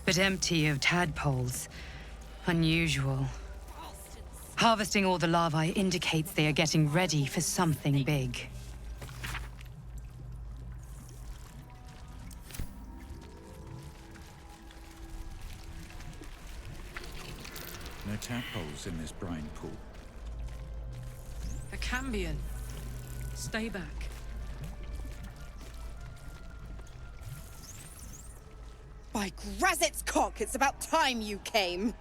but empty of tadpoles. Unusual. Harvesting all the larvae indicates they are getting ready for something big. No tadpoles in this brine pool. A cambion. Stay back. By Grazit's cock, it's about time you came.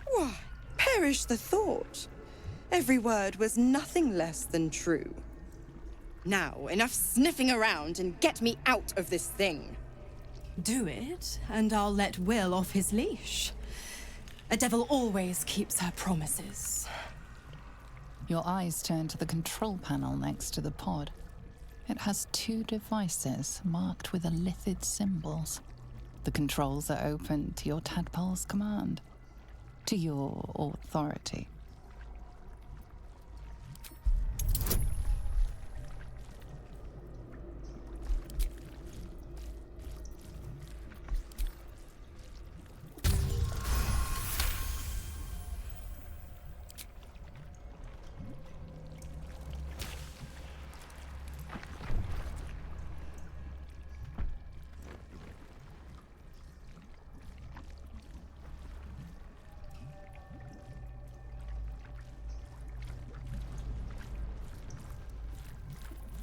Why, perish the thought. Every word was nothing less than true. Now, enough sniffing around and get me out of this thing. Do it, and I'll let Will off his leash. A devil always keeps her promises. Your eyes turn to the control panel next to the pod. It has 2 devices marked with elithid symbols. The controls are open to your tadpole's command, to your authority.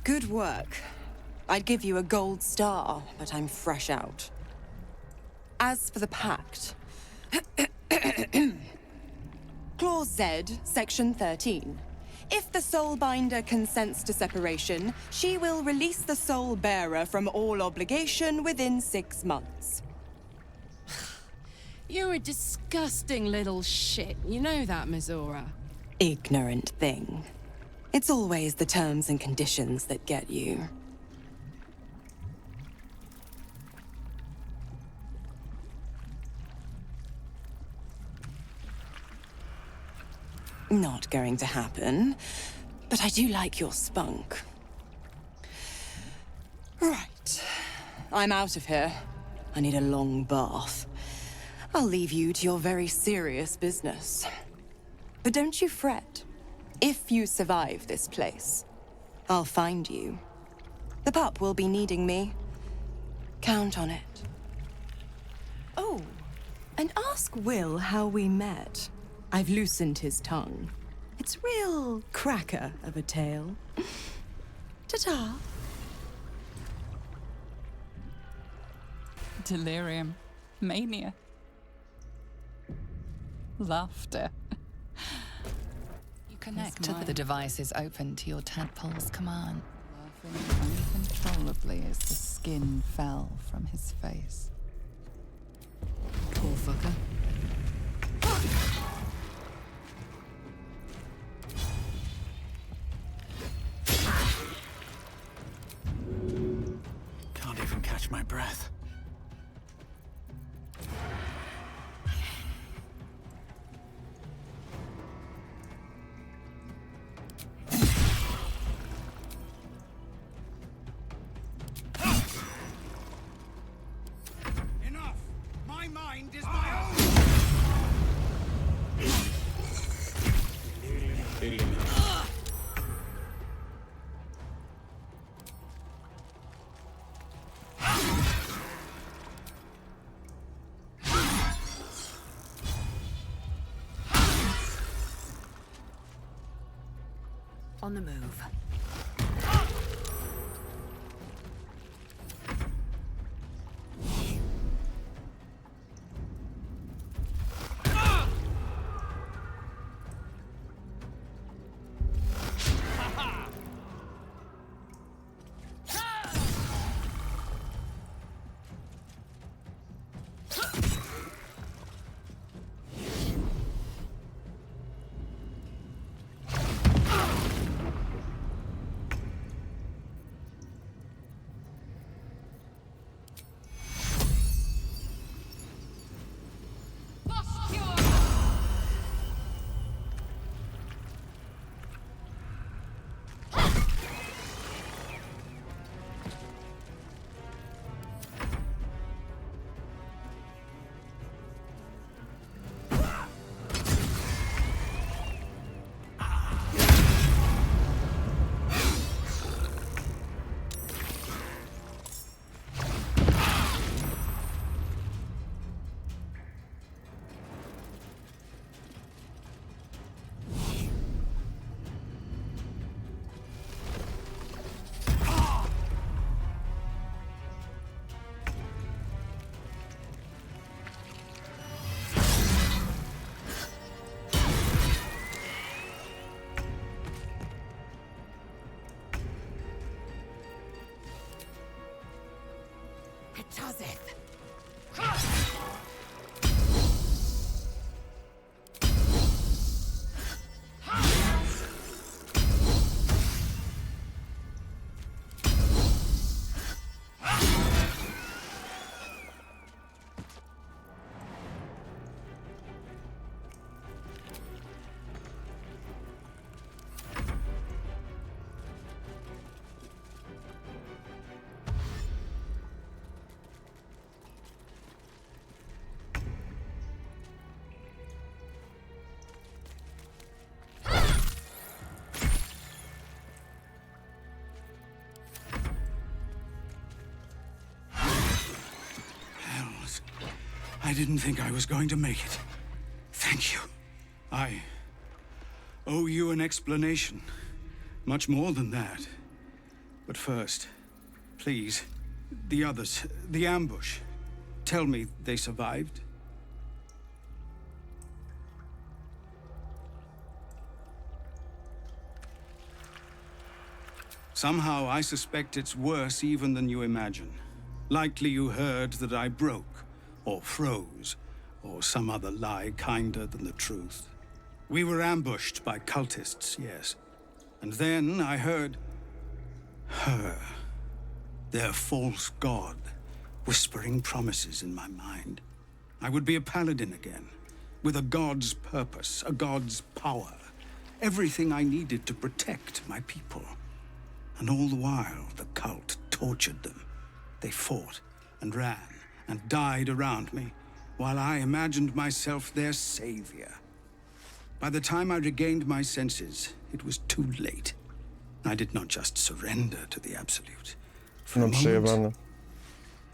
Good work. I'd give you a gold star, but I'm fresh out. As for the pact... Clause Z, Section 13. If the Soulbinder consents to separation, she will release the Soul Bearer from all obligation within 6 months. You're a disgusting little shit. You know that, Mizora. Ignorant thing. It's always the terms and conditions that get you. Not going to happen, but I do like your spunk. Right. I'm out of here. I need a long bath. I'll leave you to your very serious business. But don't you fret. If you survive this place, I'll find you. The pup will be needing me. Count on it. Oh, and ask Will how we met. I've loosened his tongue. It's real cracker of a tale. Ta-ta. Delirium. Mania. Laughter. Connect to the device is open to your tadpole's command. Laughing uncontrollably as the skin fell from his face. Poor fucker. Can't even catch my breath. On the move. I didn't think I was going to make it. Thank you. I owe you an explanation. Much more than that. But first, please, the others, the ambush. Tell me they survived? Somehow I suspect it's worse even than you imagine. Likely you heard that I broke, or froze, or some other lie kinder than the truth. We were ambushed by cultists, yes. And then I heard her, their false god, whispering promises in my mind. I would be a paladin again, with a god's purpose, a god's power. Everything I needed to protect my people. And all the while, the cult tortured them. They fought and ran and died around me, while I imagined myself their savior. By the time I regained my senses, it was too late. I did not just surrender to the Absolute. For a No przejebane. moment,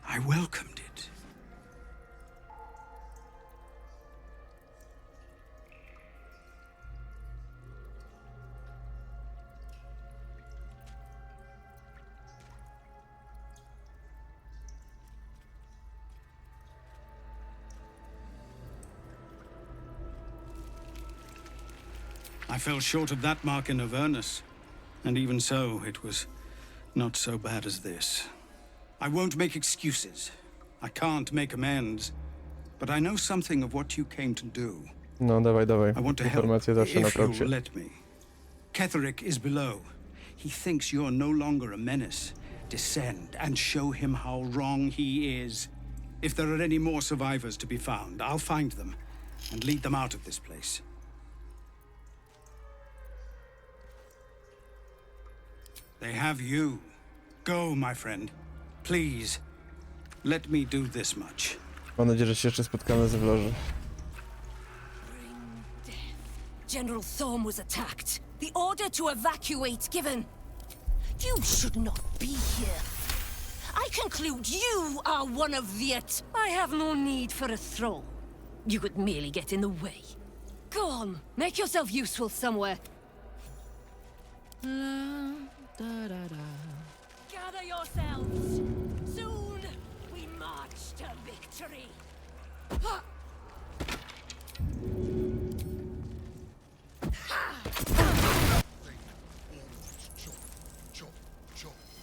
I welcomed it. I fell short of that mark in Avernus, and even so, it was not so bad as this. I won't make excuses. I can't make amends, but I know something of what you came to do. No, dawaj, dawaj. I want to help, Informacje zawsze na if you'll propsie. let me. Ketherick is below. He thinks you're no longer a menace. Descend and show him how wrong he is. If there are any more survivors to be found, I'll find them and lead them out of this place. They have you. Go, my friend. Please, let me do this much. Mam nadzieję, że się jeszcze spotkamy w loży. General Thorne was attacked. The order to evacuate given. You should not be here. I conclude you are one of the I have no need for a throne. You could merely get in the way. Go on, make yourself useful somewhere. Gather yourselves. Soon we march to victory.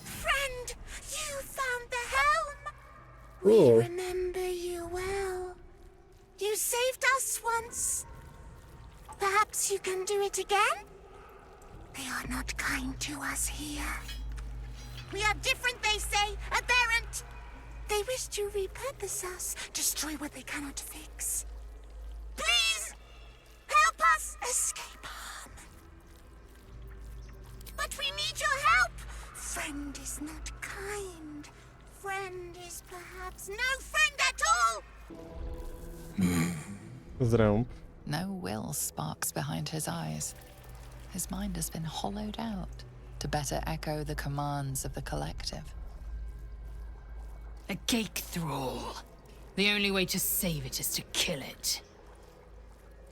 Friend, you found the helm. Cool. We remember you well. You saved us once. Perhaps you can do it again? They are not kind to us here. We are different, they say, aberrant. They wish to repurpose us, destroy what they cannot fix. Please, help us escape harm. But we need your help. Friend is not kind. Friend is perhaps no friend at all. Zręb. No will sparks behind his eyes. His mind has been hollowed out to better echo the commands of the collective. A gate thrall. The only way to save it is to kill it.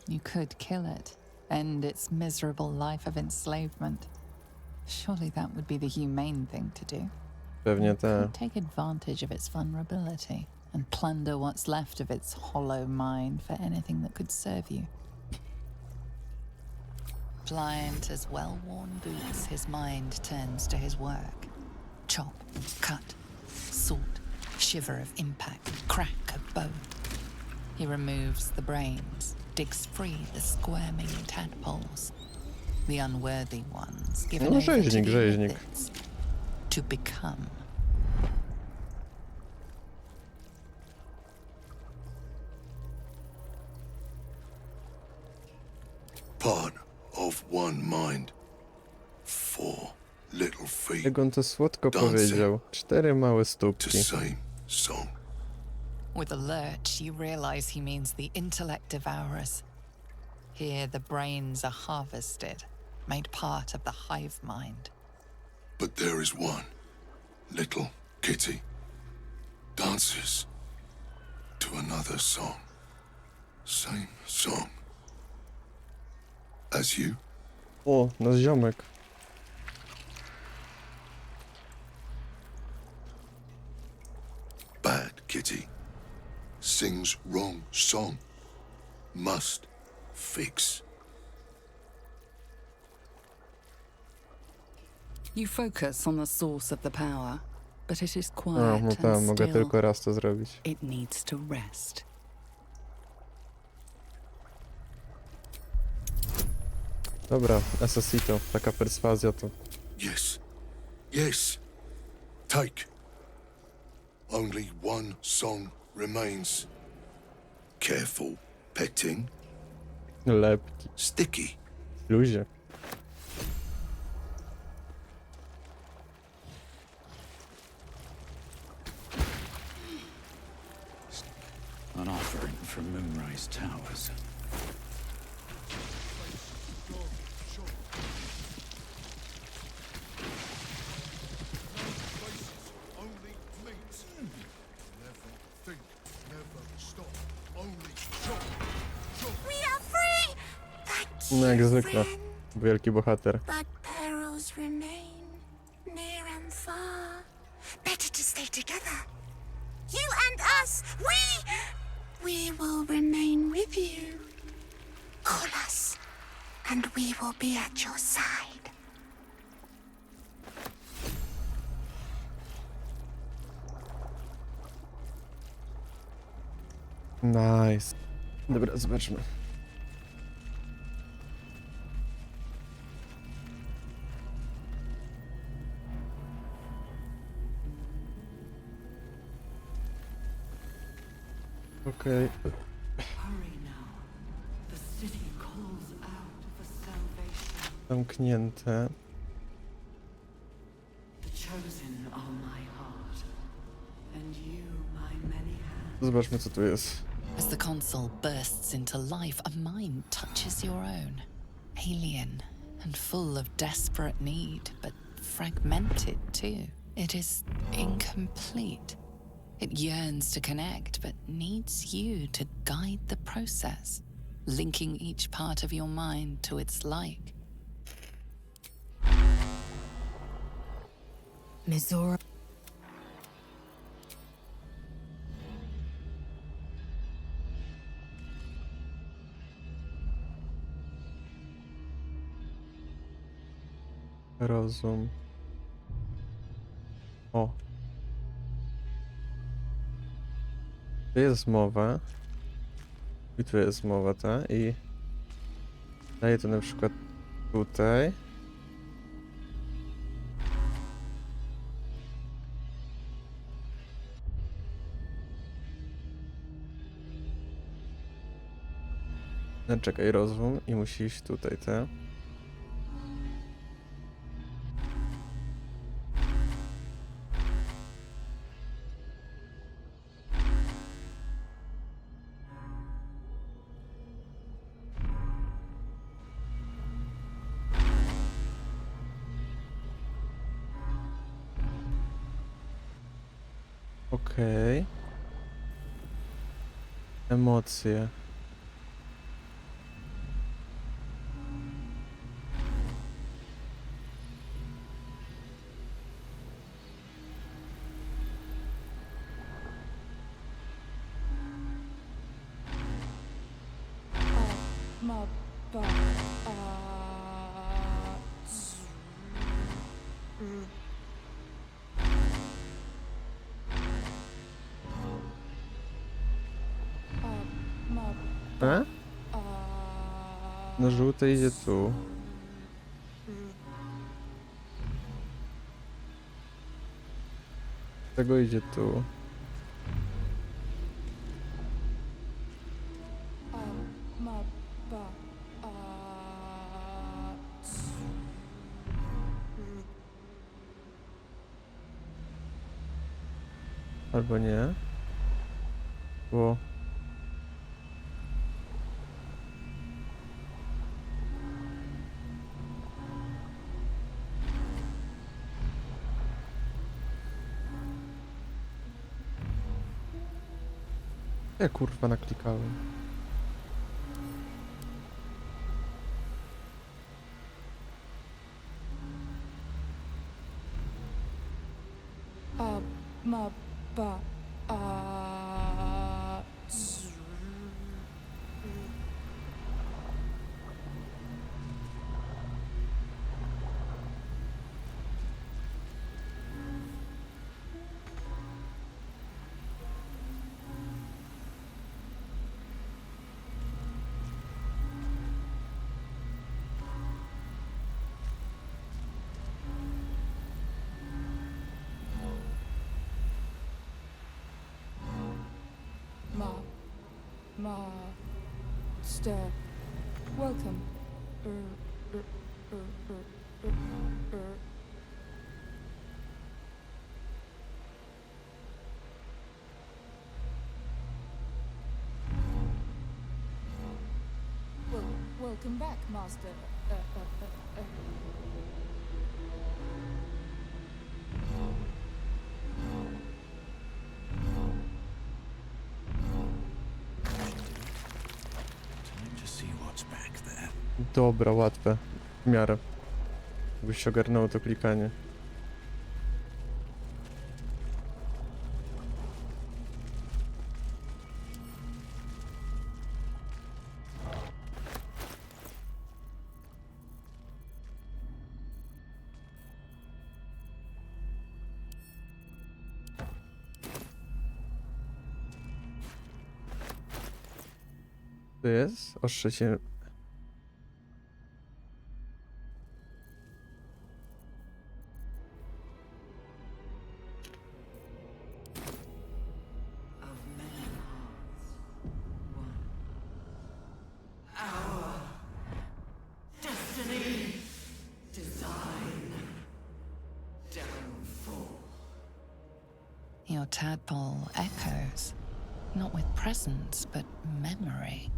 You could kill it, end its miserable life of enslavement. Surely that would be the humane thing to do. Pewnie te. Could take advantage of its vulnerability and plunder what's left of its hollow mind for anything that could serve you. Pliant as well-worn boots, his mind turns to his work. Chop, cut, sort, Shiver of impact, crack of bone. He removes the brains, digs free the squirming tadpoles. The unworthy ones given No, over to rzeźnik, the rzeźnik. lithids to become. Part of one mind. 4 little feet. Jak on to słodko powiedział. 4 małe To stópki. same song. With a lurch, you realize he means the intellect devourers. Here, the brains are harvested, made part of the hive mind. But there is one little kitty dances to another song. Same song as you. O, nasz ziomek. Bad kitty sings wrong song. Must fix. You focus on the source of the power, but it is A, quiet no tam, and mogę still. tylko raz to zrobić. It needs to rest. Dobra, Assassito, taka perswazja to... Yes. Yes. Take. Only one song remains. Careful petting. Lepki. Sticky. Luzie. An offering from Moonrise Towers. We are free! Thank No jak you, zwykle. friend. Wielki bohater. But perils remain, near and far. Better to stay together. You and us, we will remain with you. Call us, and we will be at your side. Nice. Dobra, zobaczmy. Okej. Zamknięte. Zobaczmy, co tu jest. As the console bursts into life, a mind touches your own. Alien and full of desperate need, but fragmented too. It is incomplete. It yearns to connect, but needs you to guide the process, linking each part of your mind to its like. Mizora. Rozum. O. Tu jest mowa. I tu jest mowa, ta? I daję to na przykład tutaj. No, czekaj, rozum i musi iść tutaj, tak? Okej. Emocje. E? No żółte idzie tu. Tego idzie tu. Albo nie. Bo... Ja kurwa naklikałem. Master, welcome. Welcome back, Master. Dobra, łatwe. W miarę. Jakbyś się ogarnęło to klikanie. To jest? Ostrze się... Your tadpole echoes, not with presence, but memory,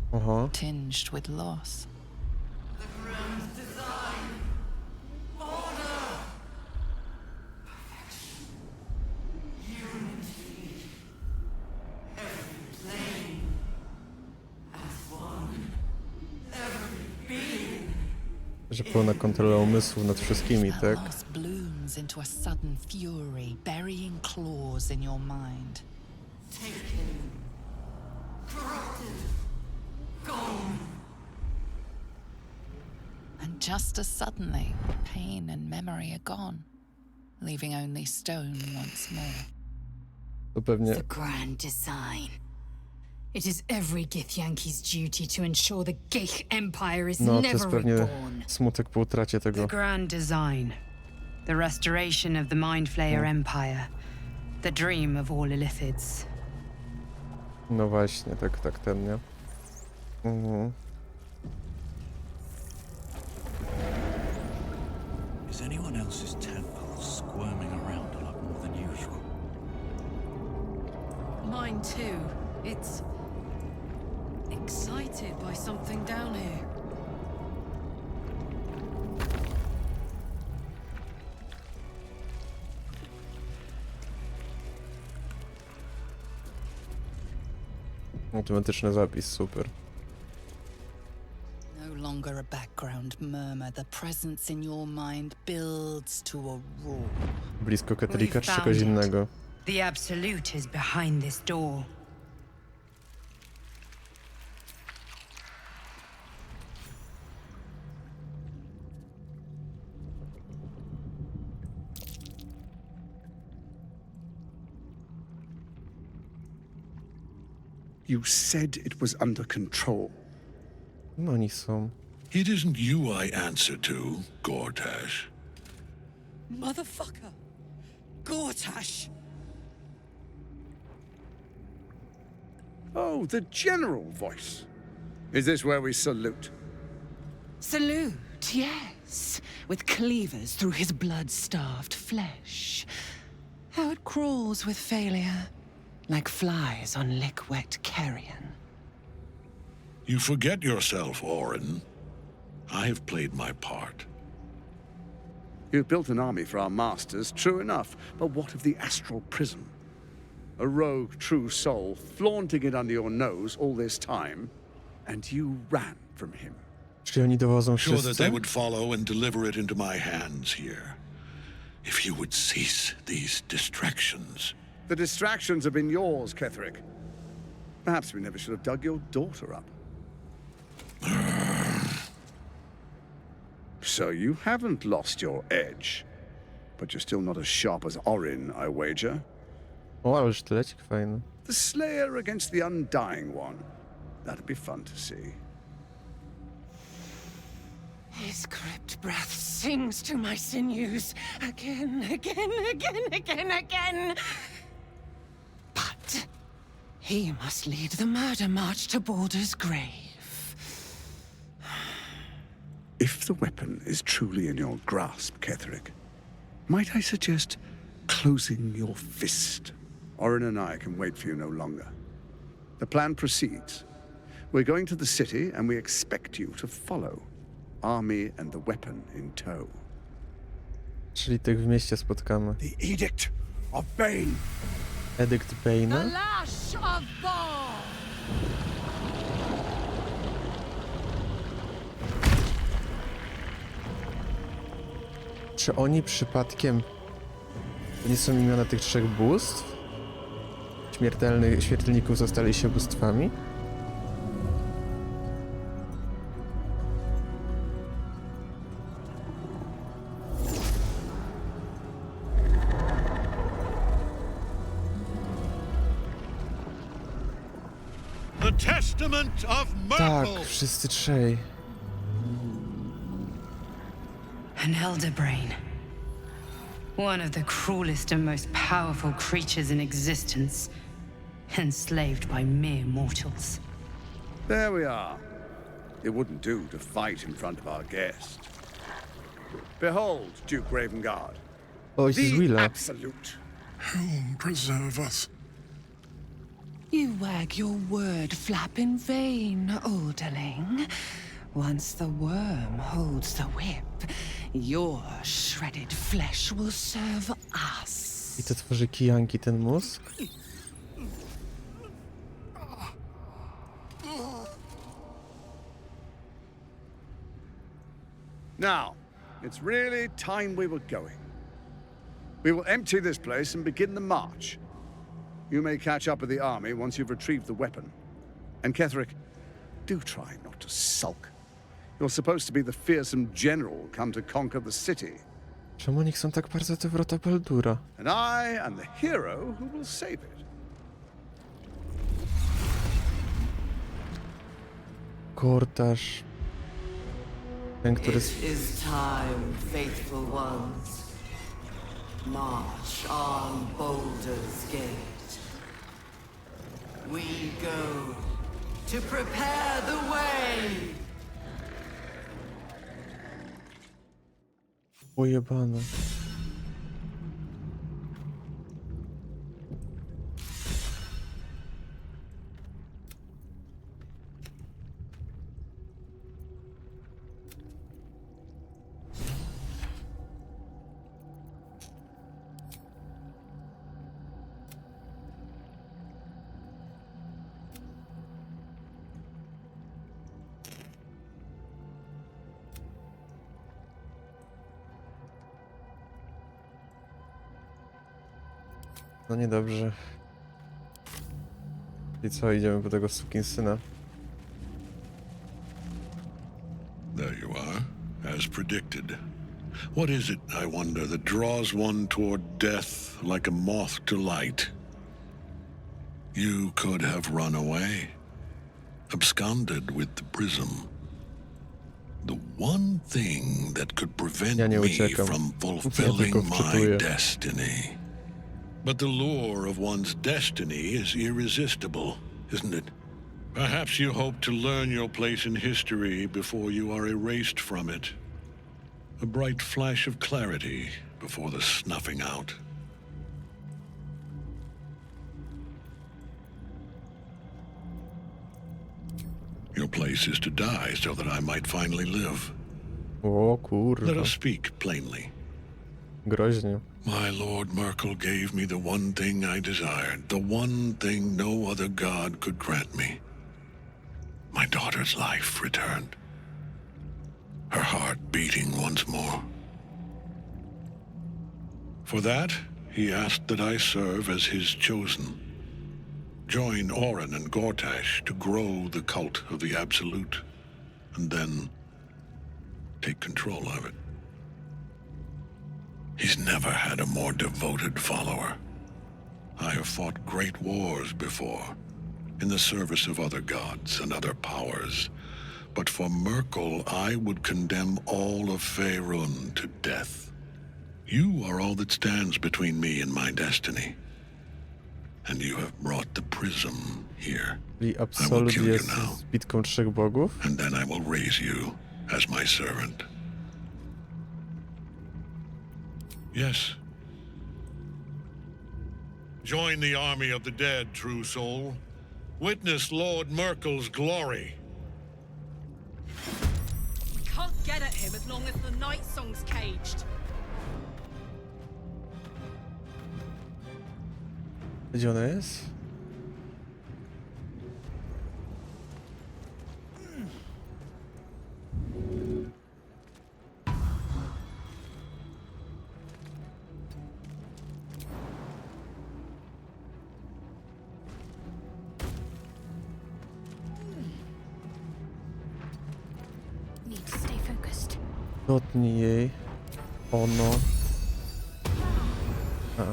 tinged with loss. The grand design, order, perfection, unity, every plane as one, every being. Że pełna kontrola umysłu nad wszystkimi, tak? Blooms into a sudden fury, burying claws in your mind. Taken, corrupted, gone. And just as suddenly, pain and memory are gone, leaving only stone once more. To pewnie... The grand design. It is every Githyanki's duty to ensure the Gith Empire is No, to never jest pewnie reborn. smutek po utracie tego. The grand design. The restoration of the Mind Flayer Empire. The dream of all Illithids. No właśnie, tak, ten, nie? Is anyone else's tadpole squirming around a lot more than usual? Mine too. It's excited by something down here. Automatyczny zapis, super. No longer a background murmur, the presence in your mind builds to a roar. Blisko katolika czy czegoś innego? The Absolut is behind this door. You said it was under control. No oni są. It isn't you I answer to, Gortash. Motherfucker! Gortash! Oh, the general voice. Is this where we salute? Salute, yes. With cleavers through his blood-starved flesh. How it crawls with failure. Like flies on lick-wet carrion. You forget yourself, Orin. I have played my part. You've built an army for our masters, true enough. But what of the astral prism? A rogue true soul flaunting it under your nose all this time, and you ran from him. Czyli oni dowodzą Sure that they wszyscy? would follow and deliver it into my hands here. If you would cease these distractions. The distractions have been yours, Ketherick. Perhaps we never should have dug your daughter up. So you haven't lost your edge. But you're still not as sharp as Orin, I wager. O, ale sztylecik fajny. The Slayer against the Undying One. That'd be fun to see. His crypt breath sings to my sinews. Again, again, again, again, again. But he must lead the murder march to Baldur's grave. If the weapon is truly in your grasp, Ketherick, might I suggest closing your fist? Orin and I can wait for you no longer. The plan proceeds. We're going to the city, and we expect you to follow. Army and the weapon in tow. Czyli tych w mieście spotkamy. The Edict of Bane! Edykt Bane'a? Lash of Ball! Czy oni przypadkiem... To nie są imiona tych trzech bóstw? Śmiertelników zostali się bóstwami? The Testament of Tak, Myrtle! wszyscy trzej. An elder brain. One of the cruelest and most powerful creatures in existence. Enslaved by mere mortals. There we are. It wouldn't do to fight in front of our guest. Behold, Duke Ravengard. O, jest The Willa. Absolute. Whom preserve us? You wag your word flap in vain, olderling. Once the worm holds the whip, your shredded flesh will serve us. I to tworzy kijanki ten mózg? Now, it's really time we were going. We will empty this place and begin the march. You may catch up with the army once you've retrieved the weapon. And Ketherick, do try not to sulk. You're supposed to be the fearsome general come to conquer the city. Czemu oni chcą tak bardzo te wrota Baldura? And I am the hero who will save it. Gortash. Ten, który... It is time, faithful ones. March on Baldur's Gate. We go to prepare the way. Pojebane. No niedobrze. I co, idziemy po tego sukinsyna? There you are, as predicted. What is it, I wonder, that draws one toward death like a moth to light? You could have run away, absconded with the prism. The one thing that could prevent me from fulfilling my destiny. But the lure of one's destiny is irresistible, isn't it? Perhaps you hope to learn your place in history before you are erased from it. A bright flash of clarity before the snuffing out. Your place is to die so that I might finally live. O kurwa. Let us speak plainly. Groźnie. My Lord Merkel gave me the one thing I desired, the one thing no other god could grant me. My daughter's life returned. Her heart beating once more. For that, he asked that I serve as his chosen. Join Orin and Gortash to grow the cult of the Absolut, and then take control of it. He's never had a more devoted follower. I have fought great wars before, in the service of other gods and other powers, but for Merkel I would condemn all of Faerun to death. You are all that stands between me and my destiny. And you have brought the prism here. I Absolut jest bitką trzech bogów? And then I will raise you as my servant. Yes. Join the army of the dead, true soul. Witness Lord Merkel's glory. We can't get at him as long as the night song's caged. Gdzie ona jest? Need to stay focused. Dotknij jej. Ono. A.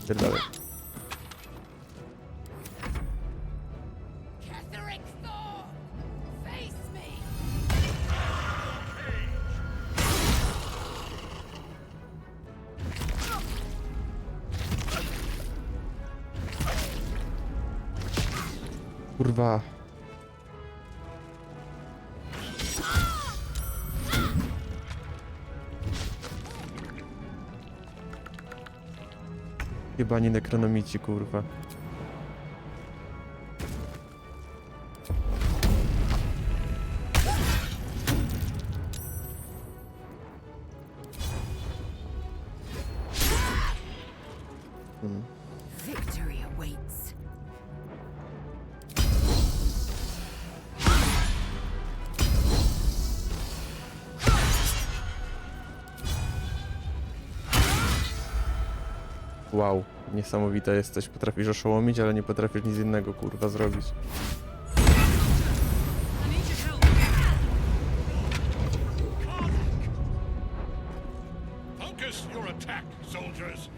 Dalej. Kurwa. Chyba nie nekronomici, kurwa. Victory awaits. Wow, niesamowita jesteś. Potrafisz oszołomić, ale nie potrafisz nic innego, kurwa, zrobić. Focus your attack, soldiers.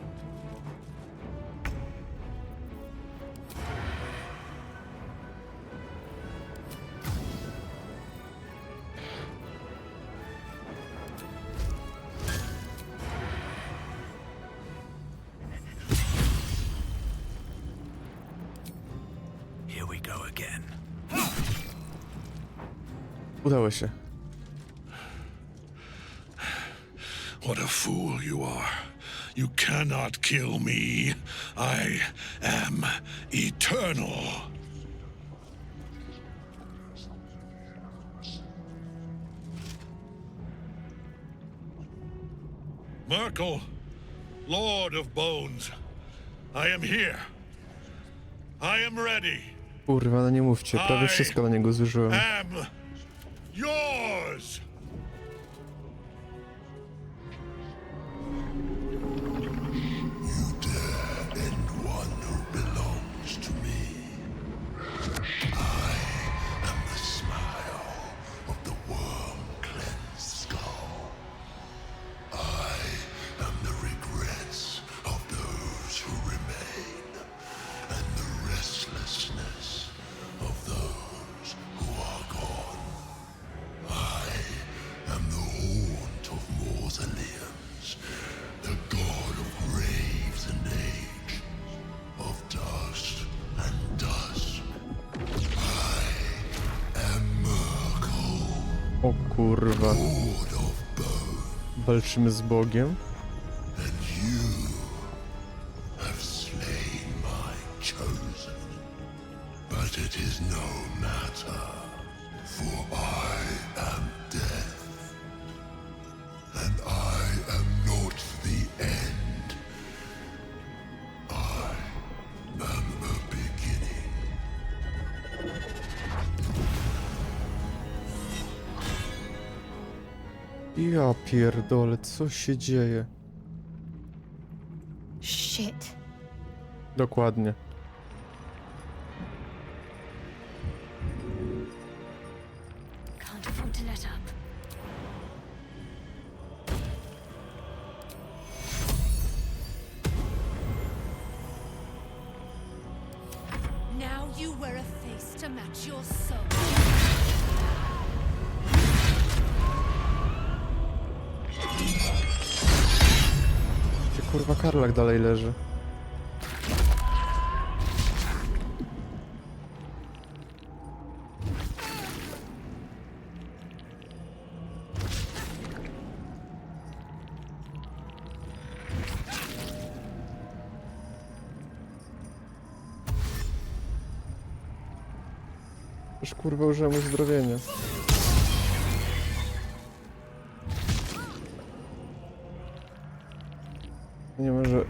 Udało się. What a fool you are. You cannot kill me. I am eternal. Merkel, Lord of Bones, I am here. I am ready. Kurwa, no nie mówcie, prawie wszystko na niego zużyłem. Am yours. You dare end one who belongs to me. I am the smile of the worm-cleansed skull. I am the regrets of those who remain. O kurwa. Walczymy z Bogiem. But it is no matter, for I am death, and I am not the end. I am a beginning. Ja pierdolę, co się dzieje? Shit. Dokładnie. Can't afford to let up. Now you wear a face to match your soul. Gdzie kurwa Karlak dalej leży? Już kurwa użyłem uzdrowienia. Nie może...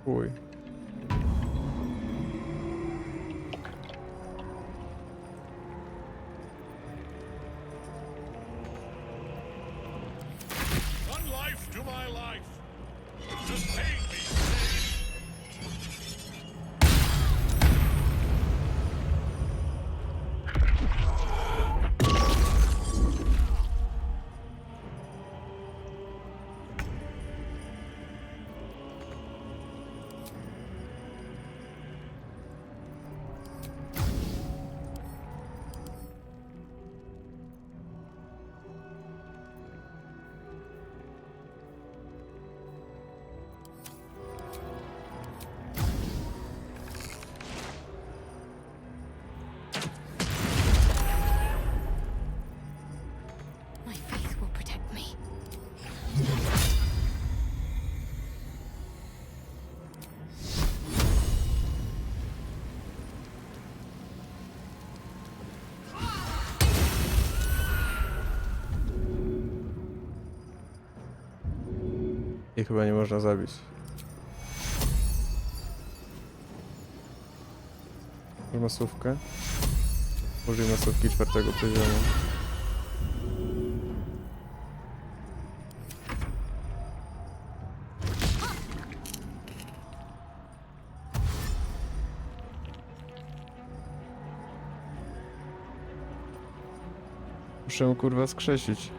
Uj. One life to my life. Sustain me. My faith will protect me. I chyba nie można zabić. Może masówkę? Użyj masówki 4. poziomu. Muszę ją kurwa skrzesić.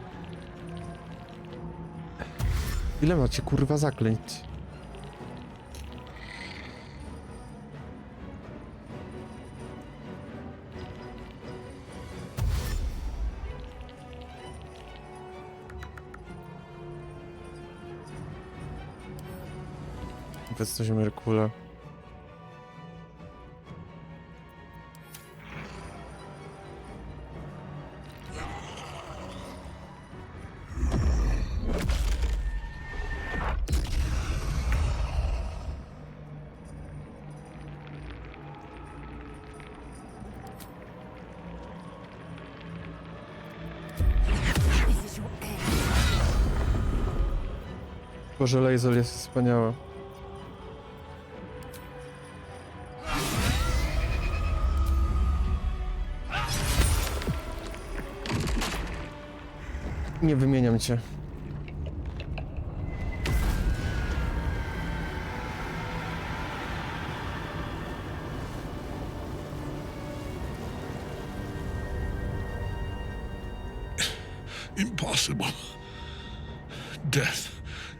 Ile macie kurwa zaklęć? Bez coś Merkula. Boże, Lejzel jest wspaniała. Nie wymieniam cię. Impossible. Death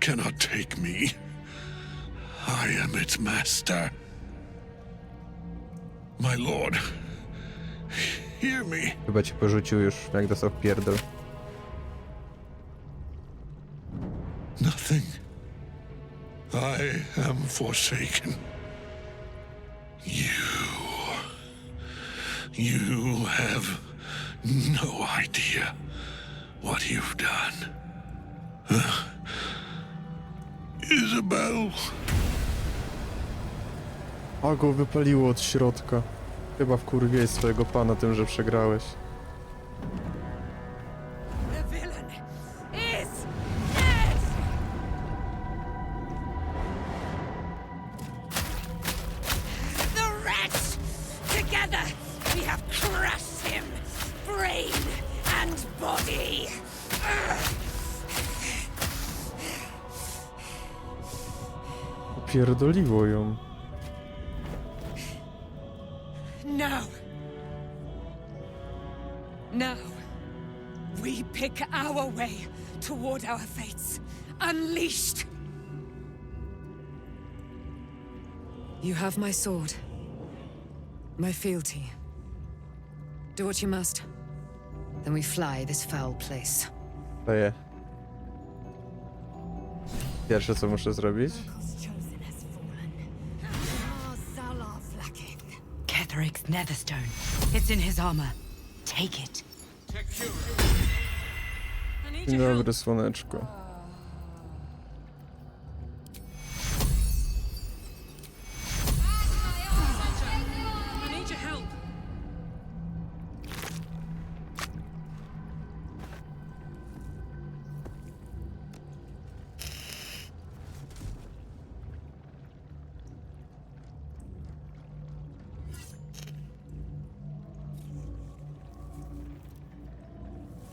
cannot take me. I am its master. My lord, hear me. Chyba cię porzucił już, jak dostał pierdol. Nothing. I am forsaken. You You have no idea what you've done. Isabel. A go wypaliło od środka. Chyba wkurwiłeś swojego pana tym, że przegrałeś. The villain is dead! The wretch! Together we have crushed him, brain and body! Pierdoliło ją. Now. Now. We pick our way toward our fates. Unleashed. You have my sword. My fealty. Do what you must. Then we fly this foul place. To je. Pierwsze co muszę zrobić? Ketheric's netherstone. It's in his armor. Take it. Dzień dobry, słoneczko. I need your help.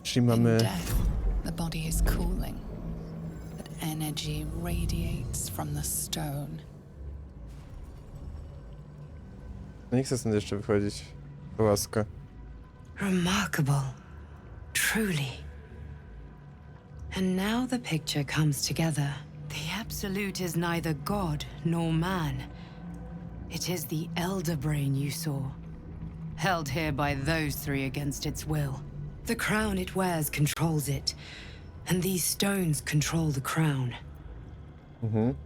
Czyli mamy... death, the body is cooling, but energy radiates from the stone. No nie chcę stąd jeszcze wychodzić. To łaska. Remarkable. Truly. And now the picture comes together. The Absolute is neither god nor man. It is the Elder Brain you saw. Held here by those three against its will. The crown it wears controls it, and these stones control the crown.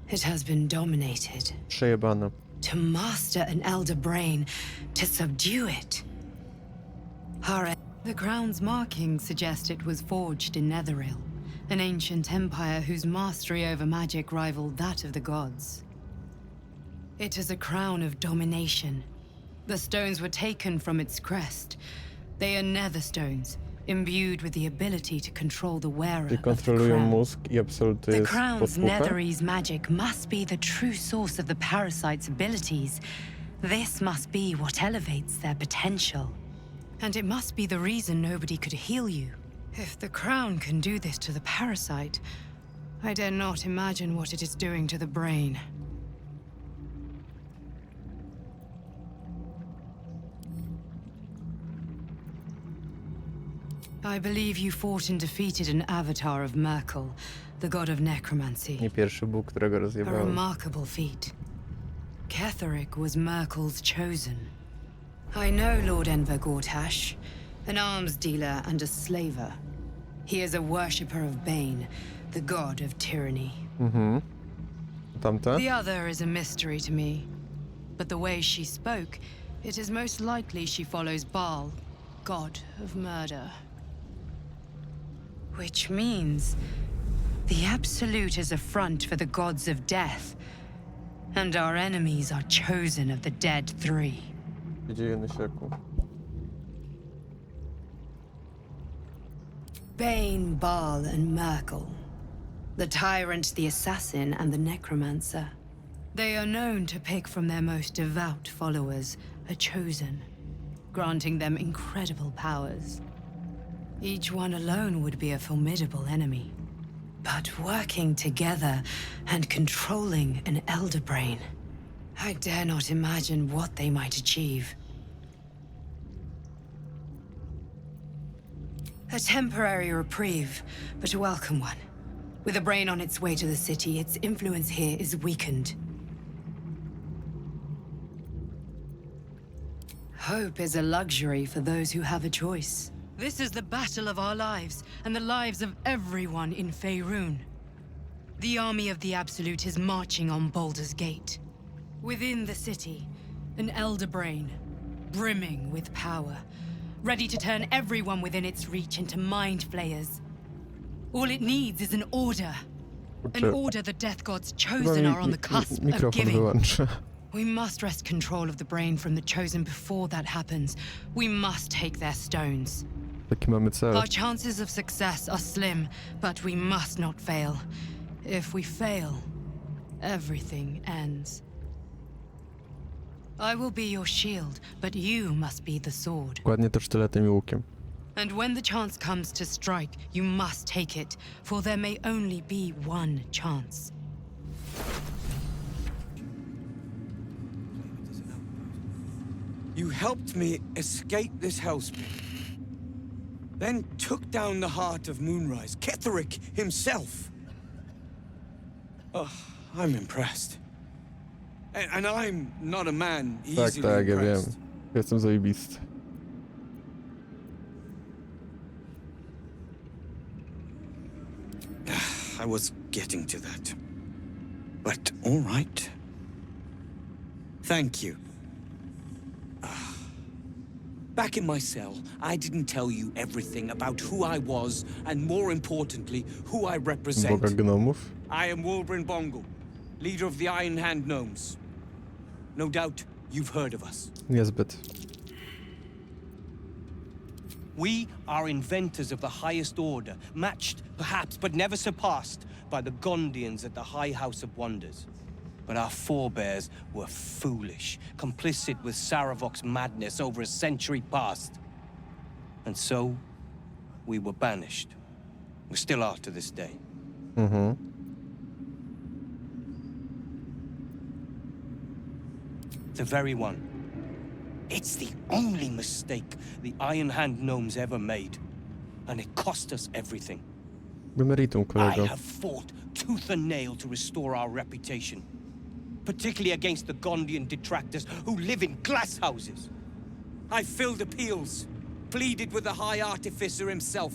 It has been dominated. Przejebane. To master an Elder Brain, to subdue it. The crown's markings suggest it was forged in Netheril, an ancient empire whose mastery over magic rivaled that of the gods. It is a crown of domination. The stones were taken from its crest. They are nether stones, imbued with the ability to control the wearer Czyli of the kontrolują crown. mózg i Absolut to The jest crown's podpucha? Netherese magic must be the true source of the parasite's abilities. This must be what elevates their potential. And it must be the reason nobody could heal you. If the crown can do this to the parasite, I dare not imagine what it is doing to the brain. I believe you fought and defeated an avatar of Merkel, the god of necromancy. Nie pierwszy Bóg, którego A rozjebałem. remarkable feat. Ketheric was Merkel's chosen. I know Lord Enver Gortash, an arms dealer and a slaver. He is a worshipper of Bane, the god of tyranny. Tamta? The other is a mystery to me. But the way she spoke, it is most likely she follows Baal, god of murder. Which means the Absolute is a front for the gods of death, and our enemies are chosen of the dead three. Co się dzieje na sieku? Bane, Baal, and Merkel. The tyrant, the assassin, and the necromancer. They are known to pick from their most devout followers a chosen, granting them incredible powers. Each one alone would be a formidable enemy. But working together and controlling an Elder Brain, I dare not imagine what they might achieve. A temporary reprieve, but a welcome one. With a brain on its way to the city, its influence here is weakened. Hope is a luxury for those who have a choice. This is the battle of our lives, and the lives of everyone in Faerun. The army of the Absolute is marching on Baldur's Gate. Within the city, an Elder Brain, brimming with power, ready to turn everyone within its reach into mind flayers. All it needs is an order. An order the death gods chosen are on the cusp of giving. We must wrest control of the brain from the chosen before that happens. We must take their stones. Taki mamy cel. Our chances of success are slim, but we must not fail. If we fail, everything ends. I will be your shield, but you must be the sword. Dokładnie to sztyletem i łukiem. And when the chance comes to strike, you must take it, for there may only be one chance. You helped me escape this hellspawn. Then took down the heart of Moonrise, Ketheric himself. Oh, I'm impressed. And I'm not a man easily Tak, ja wiem. impressed. Jestem zajebisty. I was getting to that. But all right. Thank you. Back in my cell, I didn't tell you everything about who I was, and more importantly, who I represent. Boga gnomów. I am Wolbrin Bongal, leader of the Iron Hand Gnomes. No doubt you've heard of us. Niezbyt. We are inventors of the highest order, matched, perhaps, but never surpassed by the Gondians at the High House of Wonders. But our forebears were foolish, complicit with Saravok's madness over a century past. And so, we were banished. We still are to this day. The very one. It's the only mistake the Iron Hand Gnomes ever made. And it cost us everything. Meritum, I kolego. have fought tooth and nail to restore our reputation. Particularly against the Gondian detractors who live in glass houses. I filled appeals, pleaded with the High Artificer himself.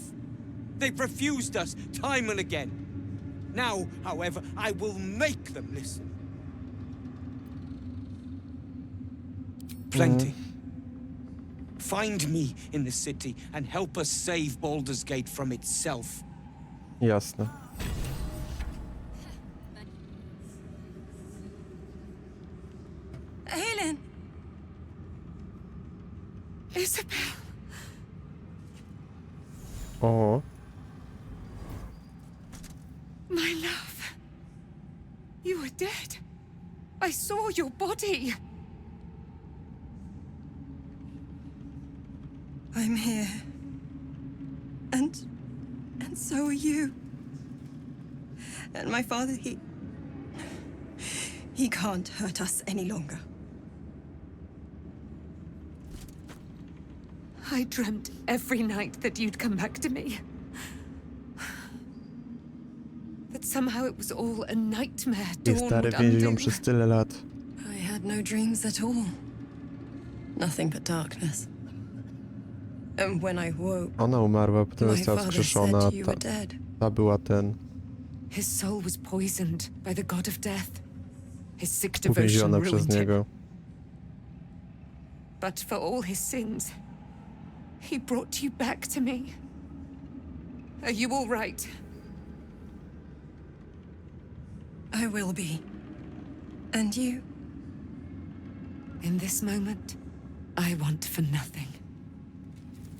They've refused us time and again. Now, however, I will make them listen. Plenty. Find me in the city and help us save Baldur's Gate from itself. Jasne. Helen! Isabel! O. My love. You were dead. I saw your body. I'm here. And so are you. And my father, he can't hurt us any longer. I dreamt every night that you'd come back to me. That somehow it was all a nightmare Jej Dawn stary would więzi ją undo. przez tyle lat. I had no dreams at all. Nothing but darkness. And when I woke, Ona umarła, potem my została father wskrzeszona. said you were Ta, dead. ta była ten. His soul was poisoned by the god of death. His sick devotion Uwięziona przez ruined him. niego. But for all his sins, he brought you back to me. Are you all right? I will be. And you? In this moment, I want for nothing.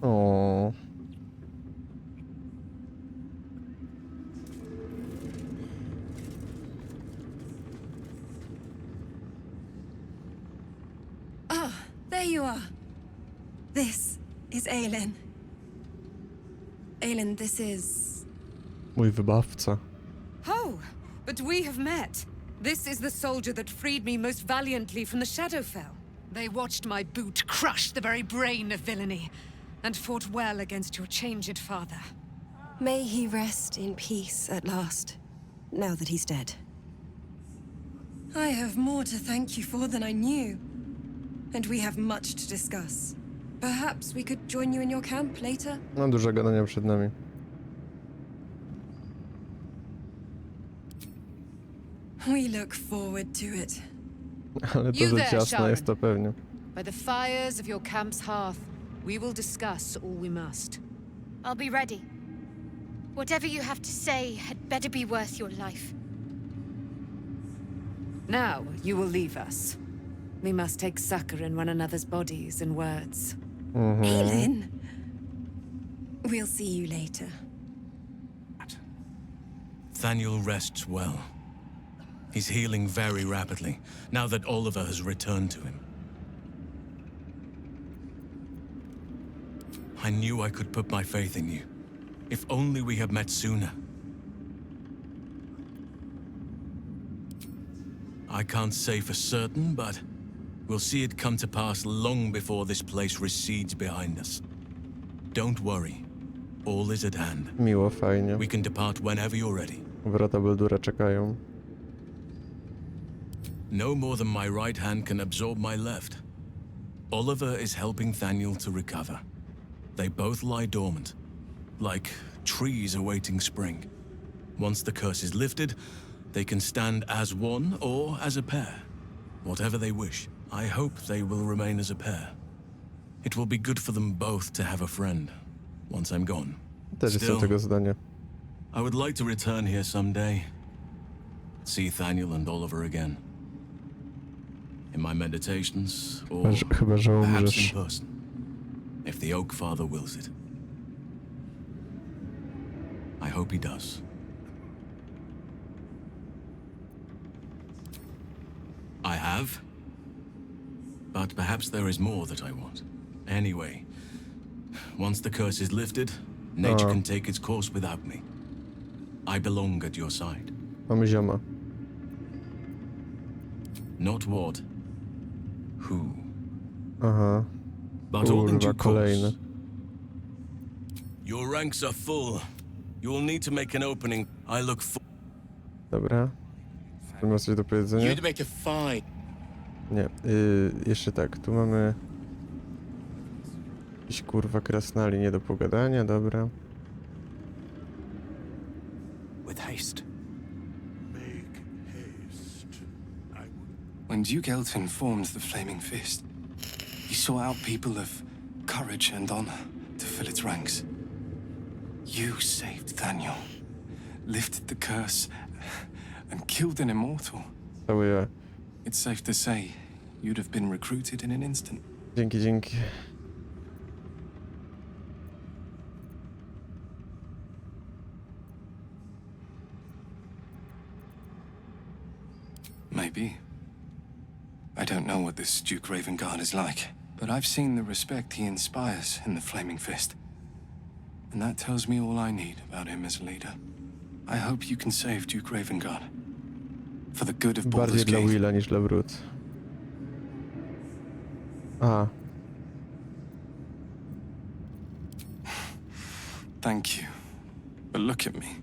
O. Ah, there you are. This is Aelin. Aelin, this is... Mój wybawca. Oh, but we have met. This is the soldier that freed me most valiantly from the Shadowfell. They watched my boot crush the very brain of villainy, and fought well against your changed father. May he rest in peace at last, now that he's dead. I have more to thank you for than I knew. And we have much to discuss. Perhaps we could join you in your camp later? No, dużo gadania przed nami. We look forward to it. Ale to rzecz jasna jest to pewnie. By the fires of your camp's hearth, we will discuss all we must. I'll be ready. Whatever you have to say had better be worth your life. Now, you will leave us. We must take succor in one another's bodies and words. Aelin! We'll see you later. Thaniel rests well. He's healing very rapidly, now that Oliver has returned to him. I knew I could put my faith in you. If only we had met sooner. I can't say for certain, but we'll see it come to pass long before this place recedes behind us. Don't worry. All is at hand. Miło, fajnie. We can depart whenever you're ready. Wrota Baldura czekają. No more than my right hand can absorb my left. Oliver is helping Thaniel to recover. They both lie dormant, like trees awaiting spring. Once the curse is lifted, they can stand as one or as a pair. Whatever they wish. I hope they will remain as a pair. It will be good for them both to have a friend, once I'm gone. Też jestem tego zdania. I would like to return here someday. See Thaniel and Oliver again. In my meditations, or chyba, że perhaps umrzesz. in person. If the Oak Father wills it. I hope he does. I have. But perhaps there is more that I want. Anyway, once the curse is lifted, nature can take its course without me. I belong at your side. Mamy zioma. Not what, who. Aha. But all in due kolejny. course. Your ranks are full. You will need to make an opening. I look for. Dobra. Czy masz coś do powiedzenia? You'd make a fine. Nie. Jeszcze tak, tu mamy... Jakiś kurwa krasnali nie do pogadania, dobra. With haste. When Duke Elton formed the Flaming Fist, he sought out people of courage and honor to fill its ranks. You saved Thaniel, lifted the curse, and killed an immortal. Cały ja. It's safe to say you'd have been recruited in an instant. Dzięki, dzięki. Maybe. I don't know what this Duke Ravengard is like, but I've seen the respect he inspires in the Flaming Fist. And that tells me all I need about him as a leader. I hope you can save Duke Ravengard. For the good of Baldur's Bardziej dla Gate. Willa niż dla Brut. Aha. Thank you. But look at me.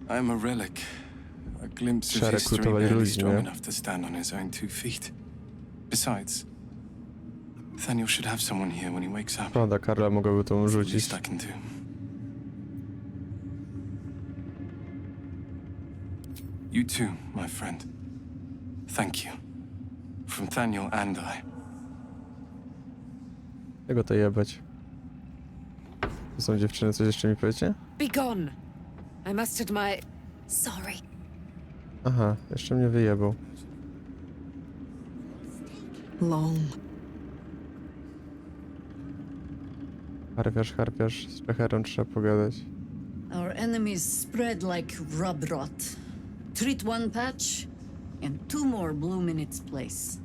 I'm a relic. A glimpse of Trzeba history rekrutować barely ludzi, strong nie? enough to stand on his own 2 feet. Besides, Thaniel should have someone here when he wakes up. Prawda, Karla mogłaby to It's the rzucić. least I can do. You too, my friend. Thank you. From Thaniel and I. Czego to jebać? To są dziewczyny, coś jeszcze mi powiecie? Be gone. I must admire. Sorry. Aha, jeszcze mnie wyjebał. Long. Harpiarz, z Czecherą trzeba pogadać. Our enemies spread like rub rot. Treat one patch, and 2 more bloom in its place.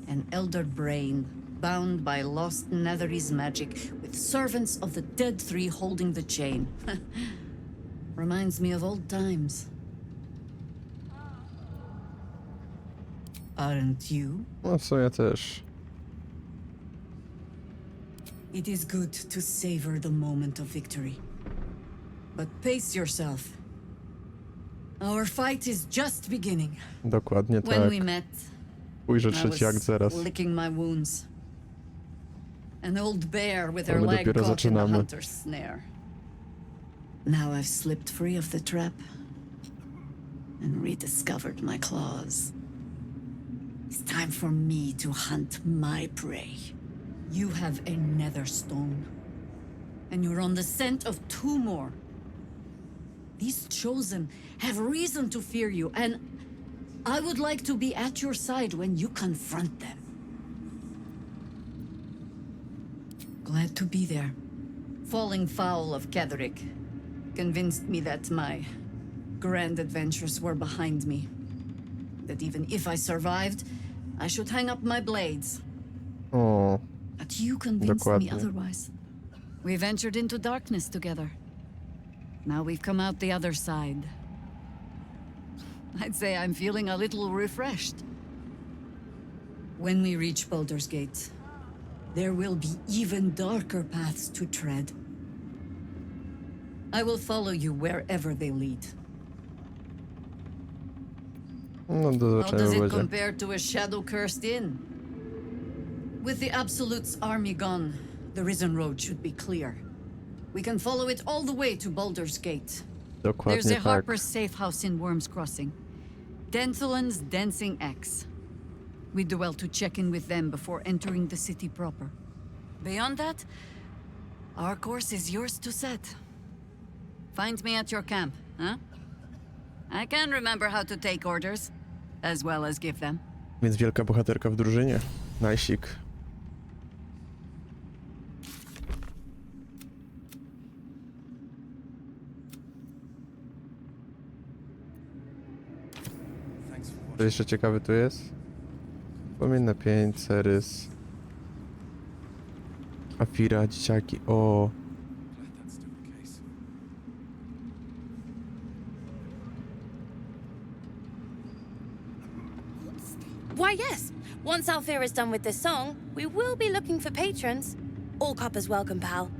An elder brain, bound by lost Netherese magic, with servants of the dead 3 holding the chain. Reminds me of old times. Aren't you? No w sumie też. It is good to savor the moment of victory. But pace yourself. Our fight is just beginning. Dokładnie When tak. we met, Ujrzę I trzeci akt was zaraz. licking my wounds. An old bear with her Ale my leg dopiero caught in a zaczynamy. hunter's snare. Now I've slipped free of the trap and rediscovered my claws. It's time for me to hunt my prey. You have a nether stone, and you're on the scent of 2 more. These chosen have reason to fear you, and I would like to be at your side when you confront them. Glad to be there. Falling foul of Ketherick convinced me that my grand adventures were behind me. That even if I survived, I should hang up my blades. O, But you convinced dokładnie. me otherwise. We ventured into darkness together. Now we've come out the other side. I'd say I'm feeling a little refreshed. When we reach Baldur's Gate, there will be even darker paths to tread. I will follow you wherever they lead. No do How does zobaczenia it będzie. compare to a shadow-cursed inn? With the Absolut's army gone, the Risen Road should be clear. We can follow it all the way to Baldur's Gate. There's Dokładnie a tak. Harper's safe house in Worm's Crossing. Denthelan's Dancing Axe. We do well to check in with them before entering the city proper. Beyond that, our course is yours to set. Find me at your camp, huh? I can remember how to take orders, as well as give them. Więc wielka bohaterka w drużynie. Najsik. Co jeszcze ciekawy tu jest? Płomienne 5, Cerys. Afira, dzieciaki, o. Why, yes. Once Althea is done with this song, we will be looking for patrons. All coppers welcome, pal.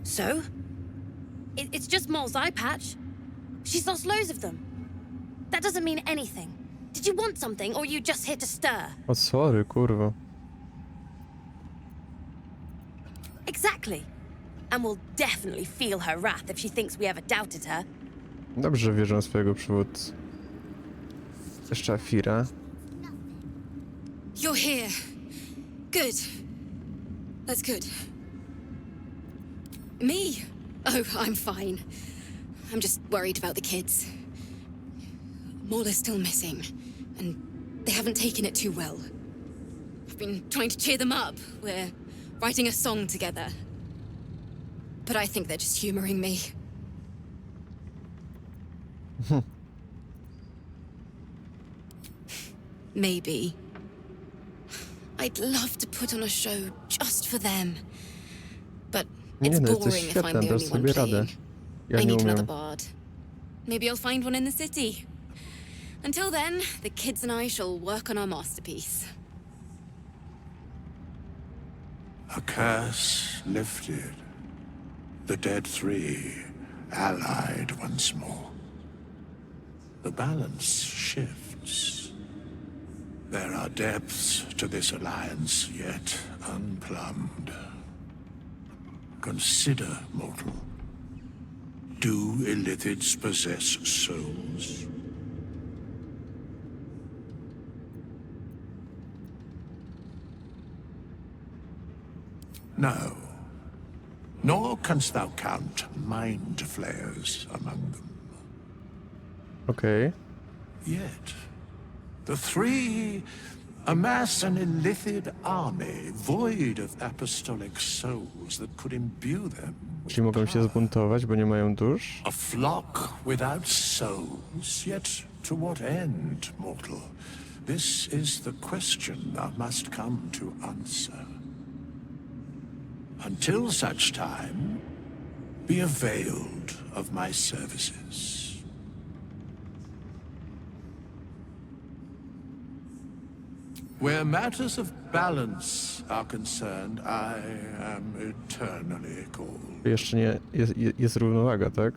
So? It's just Mole's eye patch. She's lost loads of them. That doesn't mean anything. Did you want something, or are you just here to stir? O, sorry, kurwa. Exactly. And we'll definitely feel her wrath if she thinks we ever doubted her. Dobrze, że wierzę w swojego przywódcę. Jeszcze Afira. You're here. Good. That's good. Me? Oh, I'm fine. I'm just worried about the kids. Mole is still missing, and they haven't taken it too well. I've been trying to cheer them up. We're writing a song together. But I think they're just humoring me. Maybe. I'd love to put on a show just for them. But it's Nie no, jesteś boring if I'm świetna, the dasz only one sobie radę. playing. Ja I nie need another umiem. bard. Maybe I'll find one in the city. Until then, the kids and I shall work on our masterpiece. A curse lifted. The dead 3 allied once more. The balance shifts. There are depths to this alliance yet unplumbed. Consider, mortal. Do illithids possess souls? No. Nor canst thou count mind flayers among them. Okej. Yet, the 3 amass an illithid army void of apostolic souls that could imbue them. Czyli mogą się zbuntować, bo nie mają dusz? A flock without souls, yet to what end, mortal? This is the question thou must come to answer. Until such time, be availed of my services. Where matters of balance are concerned, I am eternally called. Jeszcze nie... Jest równowaga, tak?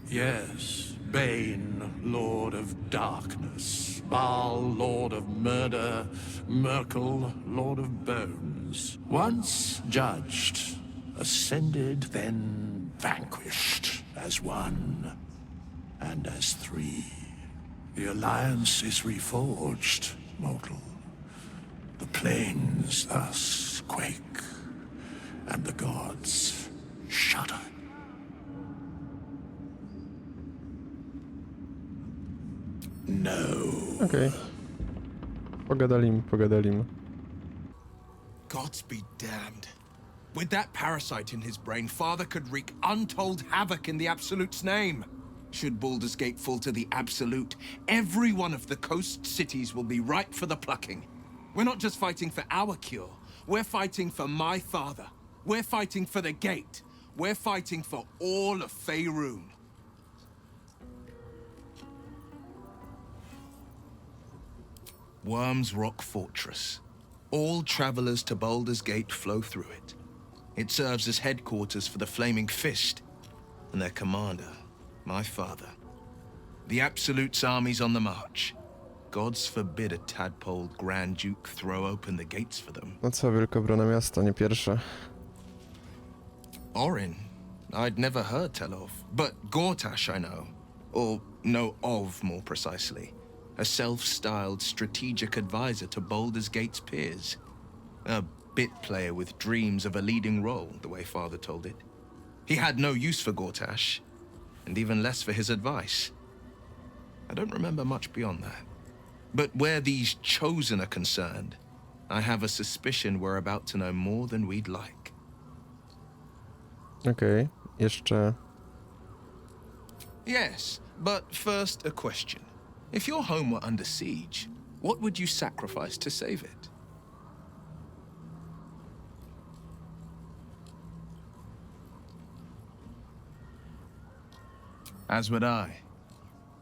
Yes, Bane, Lord of Darkness, Baal, Lord of Murder, Merkel, Lord of Bones. Once judged, ascended, then vanquished as one, and as 3. The alliance is reforged, mortal. The plains thus quake, and the gods shudder. No. Okej. Pogadalimy. Gods be damned. With that parasite in his brain, Father could wreak untold havoc in the Absolute's name. Should Baldur's Gate fall to the Absolute, every one of the coast cities will be ripe for the plucking. We're not just fighting for our cure. We're fighting for my father. We're fighting for the Gate. We're fighting for all of Faerun. Worm's Rock Fortress. All travelers to Baldur's Gate flow through it. It serves as headquarters for the Flaming Fist and their commander, my father. The Absolute's army's on the march. Gods forbid a tadpoled Grand Duke throw open the gates for them. No co, wielka obrona miasta, nie pierwsza. Orin, I'd never heard tell of, but Gortash I know. Or know of, more precisely. A self-styled strategic advisor to Baldur's Gate's peers. A bit player with dreams of a leading role, the way Father told it. He had no use for Gortash, and even less for his advice. I don't remember much beyond that. But where these chosen are concerned, I have a suspicion we're about to know more than we'd like. Okej, jeszcze... Yes, but first a question. If your home were under siege, what would you sacrifice to save it? As would I,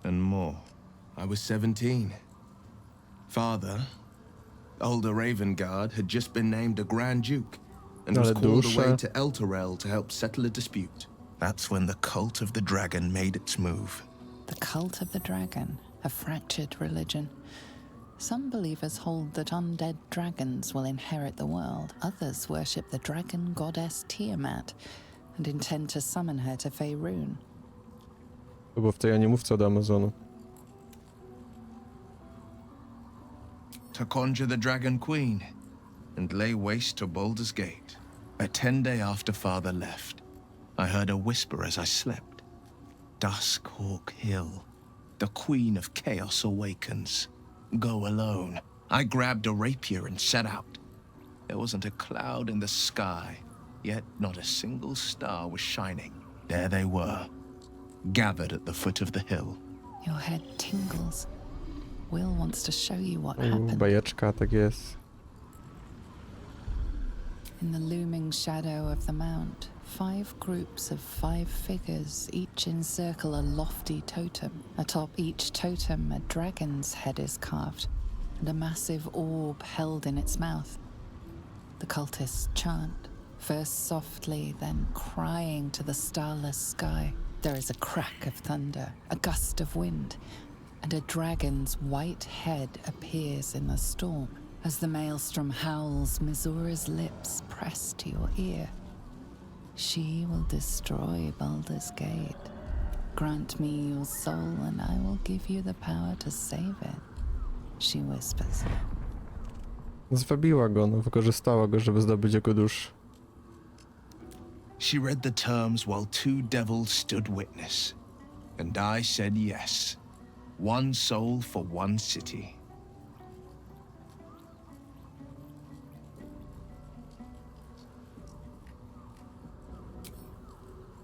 and more. I was 17. Father, older Ravengard, had just been named a Grand Duke and was called away to Elturel to help settle a dispute. That's when the cult of the dragon made its move. The cult of the dragon, a fractured religion. Some believers hold that undead dragons will inherit the world. Others worship the dragon goddess Tiamat and intend to summon her to Faerun. To było w tej animówce od Amazonu. To conjure the Dragon Queen and lay waste to Baldur's Gate. A 10-day after Father left, I heard a whisper as I slept. Duskhawk Hill, the Queen of Chaos awakens. Go alone. I grabbed a rapier and set out. There wasn't a cloud in the sky, yet not a single star was shining. There they were, gathered at the foot of the hill. Your head tingles. Will wants to show you what happened. Bajeczka, tak jest. In the looming shadow of the mount, 5 groups of 5 figures each encircle a lofty totem. Atop each totem, a dragon's head is carved, and a massive orb held in its mouth. The cultists chant, first softly, then crying to the starless sky. There is a crack of thunder, a gust of wind, and a dragon's white head appears in the storm. As the maelstrom howls, Mizura's lips press to your ear. She will destroy Baldur's Gate. Grant me your soul, and I will give you the power to save it, she whispers. Zwabiła go, no, wykorzystała go, żeby zdobyć jego duszę. She read the terms while 2 devils stood witness, and I said yes. 1 soul for 1 city.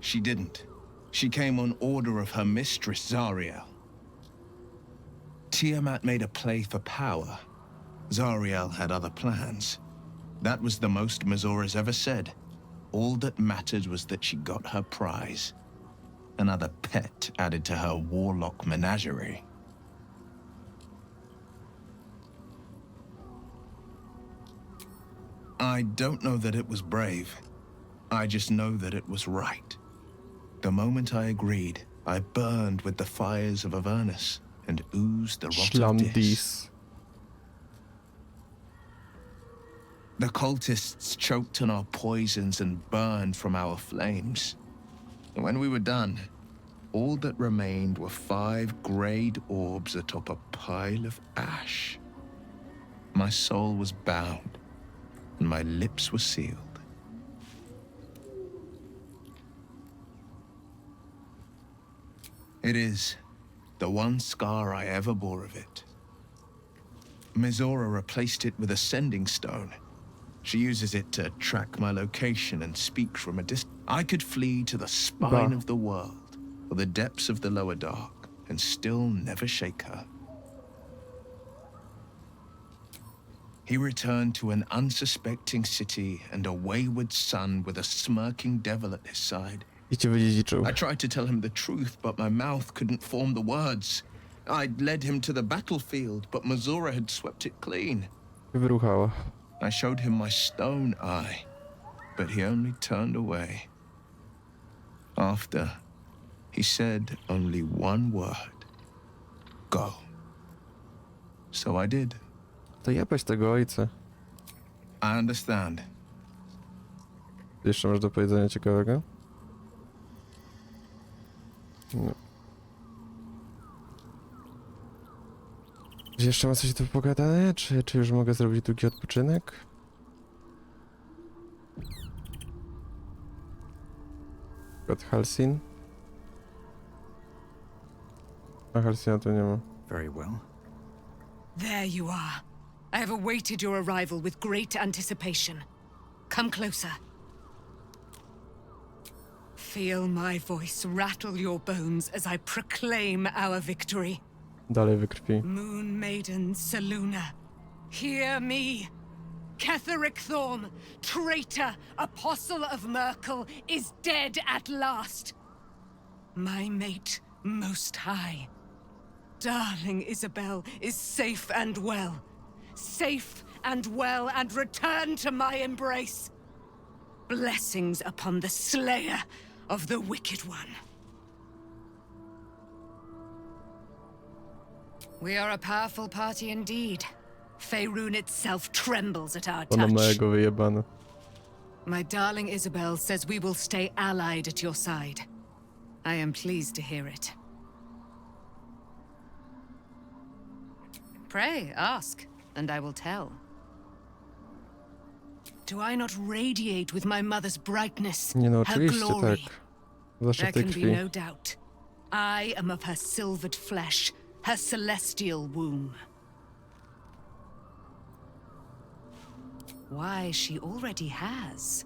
She didn't. She came on order of her mistress, Zariel. Tiamat made a play for power. Zariel had other plans. That was the most Mizura's ever said. All that mattered was that she got her prize. Another pet added to her warlock menagerie. I don't know that it was brave. I just know that it was right. The moment I agreed, I burned with the fires of Avernus and oozed the rot of Dis. The cultists choked on our poisons and burned from our flames. And when we were done, all that remained were 5 greyed orbs atop a pile of ash. My soul was bound, and my lips were sealed. It is the one scar I ever bore of it. Mizora replaced it with a sending stone. She uses it to track my location and speak from a distance. I could flee to the spine of the world, or the depths of the lower dark, and still never shake her. He returned to an unsuspecting city and a wayward son with a smirking devil at his side. I tried to tell him the truth, but my mouth couldn't form the words. I'd led him to the battlefield, but Mizora had swept it clean. I showed him my stone eye, but he only turned away. After, he said only one word. Go. So I did. To jebać tego ojca. I understand. Jeszcze masz do powiedzenia ciekawego? No. Jeszcze ma coś do pogadania? Czy już mogę zrobić drugi odpoczynek? Od Halsin? A Halsina tu nie ma. Very well. There you are. I have awaited your arrival with great anticipation. Come closer. Feel my voice rattle your bones as I proclaim our victory. Dalej we krwi. Moon Maiden Seluna, hear me. Ketheric Thorm, traitor, apostle of Merkel, is dead at last. My mate, most high. Darling Isabel is safe and well. Safe and well, and returned to my embrace. Blessings upon the slayer of the wicked one. We are a powerful party indeed. Faerun itself trembles at our Ona ma touch. jego wyjebane. My darling Isabel says we will stay allied at your side. I am pleased to hear it. Pray, ask, and I will tell. Do I not radiate with my mother's brightness, Nie no, her oczywiście glory? tak. Zwłaszcza There w tej can be krwi. no doubt. I am of her silvered flesh, her celestial womb. Why, she already has.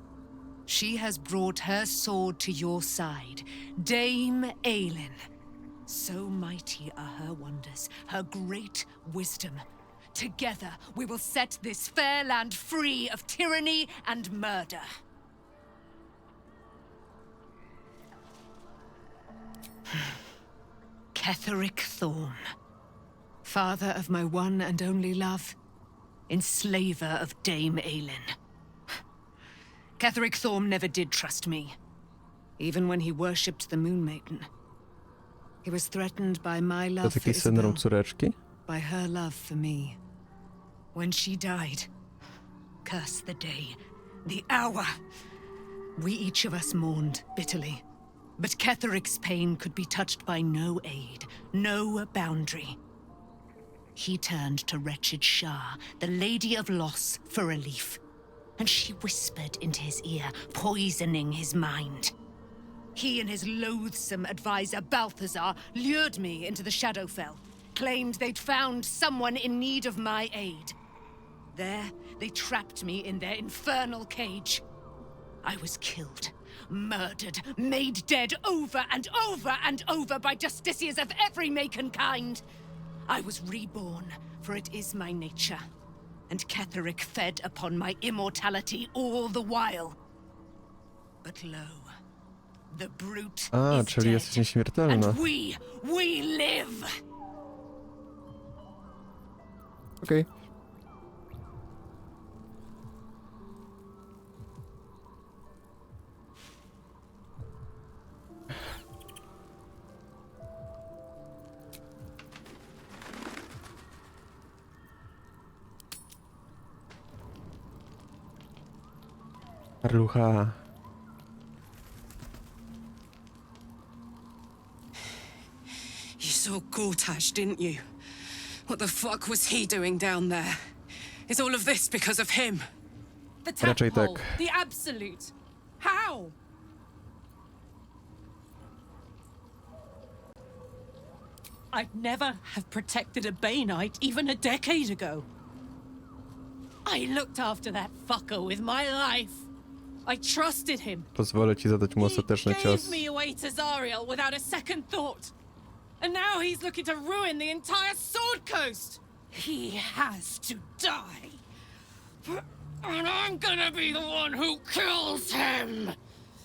She has brought her sword to your side, Dame Aelin. So mighty are her wonders, her great wisdom. Together, we will set this fair land free of tyranny and murder. Ketheric Thorm, father of my one and only love, enslaver of Dame Aelin. Ketheric Thorm never did trust me, even when he worshipped the Moon Maiden. He was threatened by my To love for taki syndrom Isabel, córeczki? by her love for me. When she died, curse the day, the hour. We each of us mourned bitterly. But Ketheric's pain could be touched by no aid, no boundary. He turned to wretched Shah, the Lady of Loss, for relief. And she whispered into his ear, poisoning his mind. He and his loathsome advisor, Balthazar, lured me into the Shadowfell, claimed they'd found someone in need of my aid. There, they trapped me in their infernal cage. I was killed, murdered, made dead over and over and over by justiciars of every make and kind. I was reborn, for it is my nature. And Ketheric fed upon my immortality all the while. But lo, the brute is czyli dead, jesteś nieśmiertelna. and we live! Okej. saw Gortash, didn't you? What the fuck was he doing down there? Is all of this because of him? The Raczej tak. tadpole, the Absolut. How? I'd never have protected a Bay Knight even a decade ago. I looked after that fucker with my life. I trusted him. Pozwolę ci zadać mu ostateczny He cios. gave me away to Zariel without a second thought. And now he's looking to ruin the entire Sword Coast. He has to die. And I'm gonna be the one who kills him.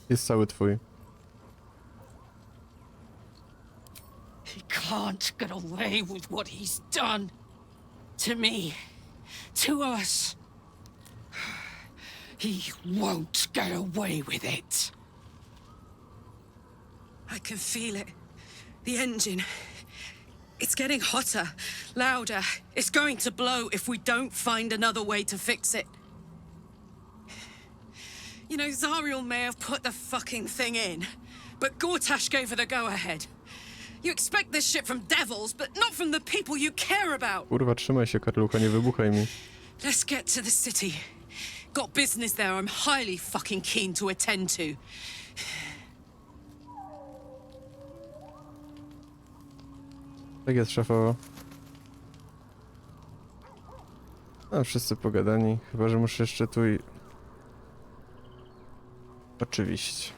Jest cały twój. He can't get away with what he's done. To me. To us. He won't get away with it. I can feel it. The engine. It's getting hotter, louder. It's going to blow if we don't find another way to fix it. You know, Zariel may have put the fucking thing in, but Gortash gave her the go-ahead. You expect this shit from devils, but not from the people you care about. Kurwa, trzymaj się, Karlucha, nie wybuchaj mi. Let's get to the city. Got business there I'm highly fucking keen to attend to. Tak jest, szefowo. A, wszyscy pogadani. Chyba że muszę jeszcze tu i... Oczywiście.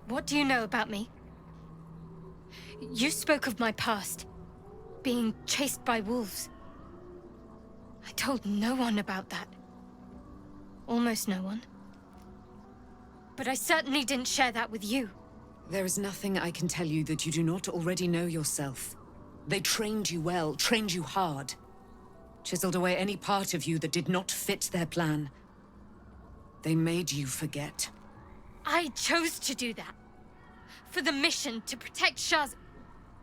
What do you know about me? You spoke of my past, being chased by wolves. I told no one about that. Almost no one. But I certainly didn't share that with you. There is nothing I can tell you that you do not already know yourself. They trained you well, trained you hard. Chiseled away any part of you that did not fit their plan. They made you forget. I chose to do that. For the mission to protect Shah's...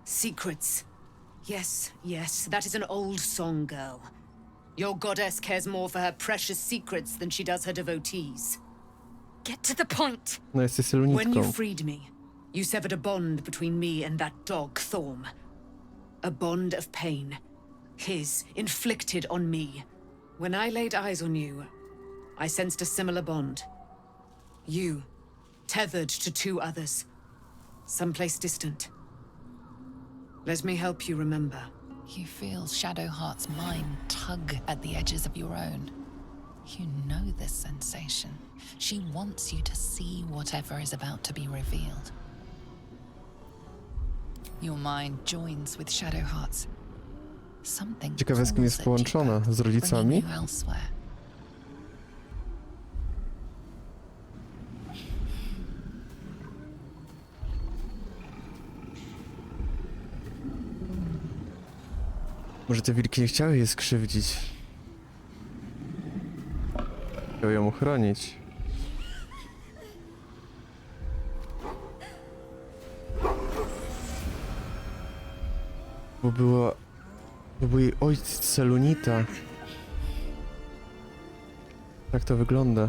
Secrets. Yes, yes, that is an old song, girl. Your goddess cares more for her precious secrets than she does her devotees. Get to the point. No, jesteś When you Selunitką. freed me, you severed a bond between me and that dog, Thorm. A bond of pain. His, inflicted on me. When I laid eyes on you, I sensed a similar bond. You, tethered to two others. Someplace distant. Let me help you remember. You feel Shadowheart's mind tug at the edges of your own. You know this sensation. She wants you to see whatever is about to be revealed. Your mind joins with Shadowheart's. Something Ciekawe, z kim jest połączona? Z rodzicami? bringing you elsewhere. Może te wilki nie chciały jej skrzywdzić. Chciały ją uchronić. Bo był jej ojciec Selunita. Tak to wygląda.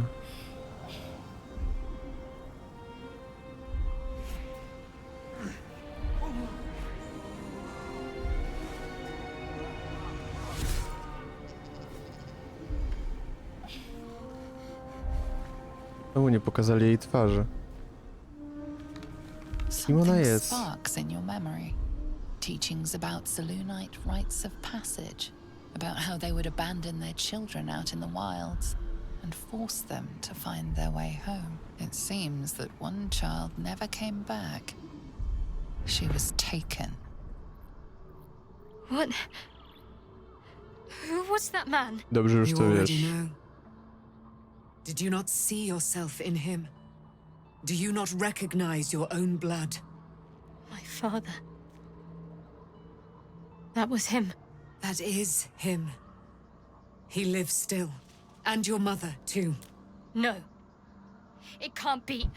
Czemu nie pokazali jej twarzy? Kim ona Something jest? sparks in your memory. Teachings about Selûnite rites of passage, about how they would abandon their children out in the wilds and force them to find their way home. It seems that one child never came back. She was taken. What? Who was that man? Dobrze, już You to already wiesz. know. Did you not see yourself in him? Do you not recognize your own blood? My father. That was him. That is him. He lives still. And your mother, too. No. It can't be.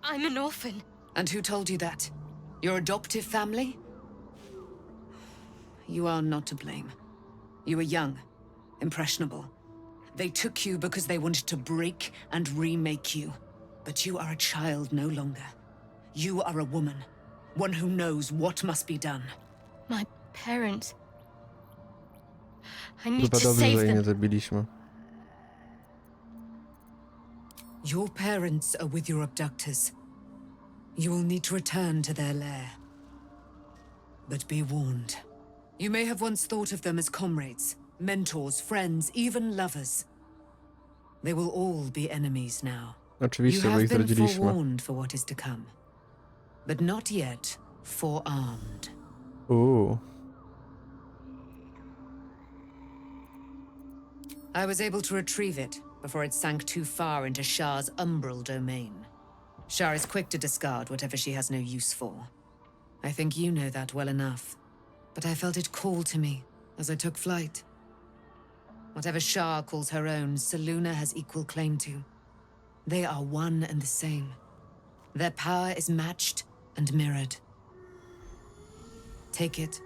I'm an orphan. And who told you that? Your adoptive family? You are not to blame. You were young, impressionable. They took you because they wanted to break and remake you. But you are a child no longer. You are a woman. One who knows what must be done. My parents. I need Chyba to dobrze, save że jej nie them. zabiliśmy. Your parents are with your abductors. You will need to return to their lair. But be warned. You may have once thought of them as comrades, mentors, friends, even lovers. They will all be enemies now. You Oczywiście, bo have ich been zdradziliśmy. forewarned for what is to come, but not yet forearmed. I was able to retrieve it before it sank too far into Shah's umbral domain. Shah is quick to discard whatever she has no use for. I think you know that well enough. But I felt it call to me as I took flight. Whatever Shah calls her own, Selûne has equal claim to. They are one and the same. Their power is matched and mirrored. Take it.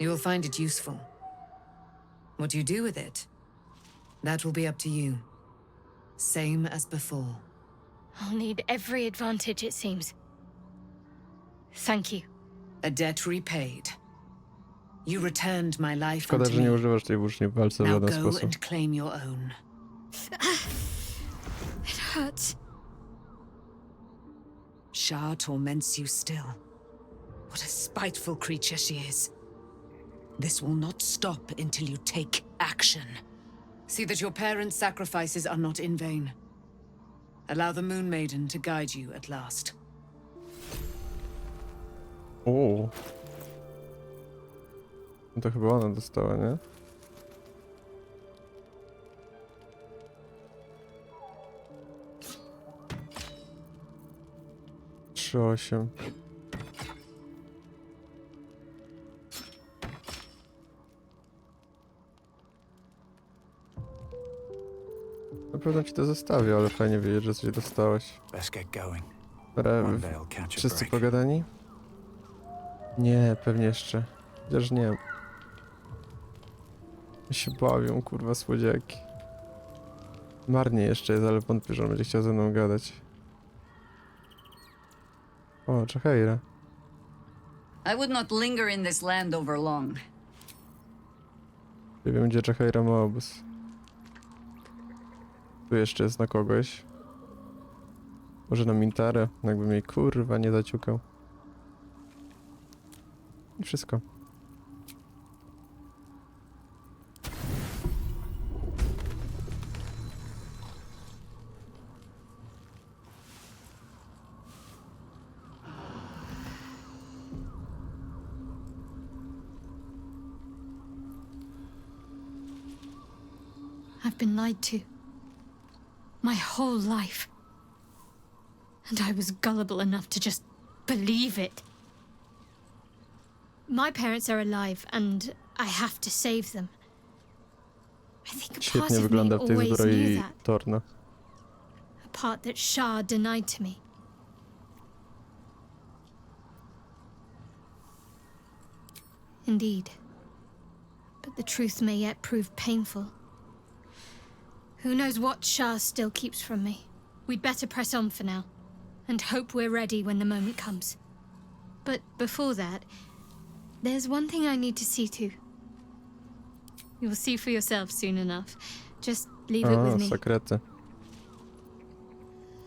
You will find it useful. What you do with it, that will be up to you. Same as before. I'll need every advantage, it seems. Thank you. A debt repaid. You returned my life Szkoda, unto że nie me. używasz tej włóczni w walce w Now żaden go sposób. and claim your own. It hurts. Shah torments you still. What a spiteful creature she is. This will not stop until you take action. See that your parents' sacrifices are not in vain. Allow the Moon Maiden to guide you at last. O. No to chyba ona dostała, nie? Trzy, 8. Na pewno ci to zostawię, ale fajnie wiedzieć, że coś dostałeś. Dobra, wszyscy pogadani? Nie, pewnie jeszcze. Chociaż nie. Się bawią, kurwa, słodziaki. Marnie jeszcze jest, ale wątpię, że on będzie chciał ze mną gadać. O, Czacheira. I would not linger in this land over long. Nie wiem, gdzie Czacheira ma obóz. Tu jeszcze jest na kogoś. Może na Mintarę, jakby mnie kurwa nie zaciukał. I wszystko. I've been lied to. My whole life. And I was gullible enough to just believe it. My parents are alive, and I have to save them. I think a part Świetnie of me wygląda w tej always knew zbroi that. Thorna. A part that Shah denied to me. Indeed. But the truth may yet prove painful. Who knows what Shah still keeps from me? We'd better press on for now, and hope we're ready when the moment comes. But before that, there's one thing I need to see to. You'll see for yourself soon enough. Just leave it with me. Sekrety.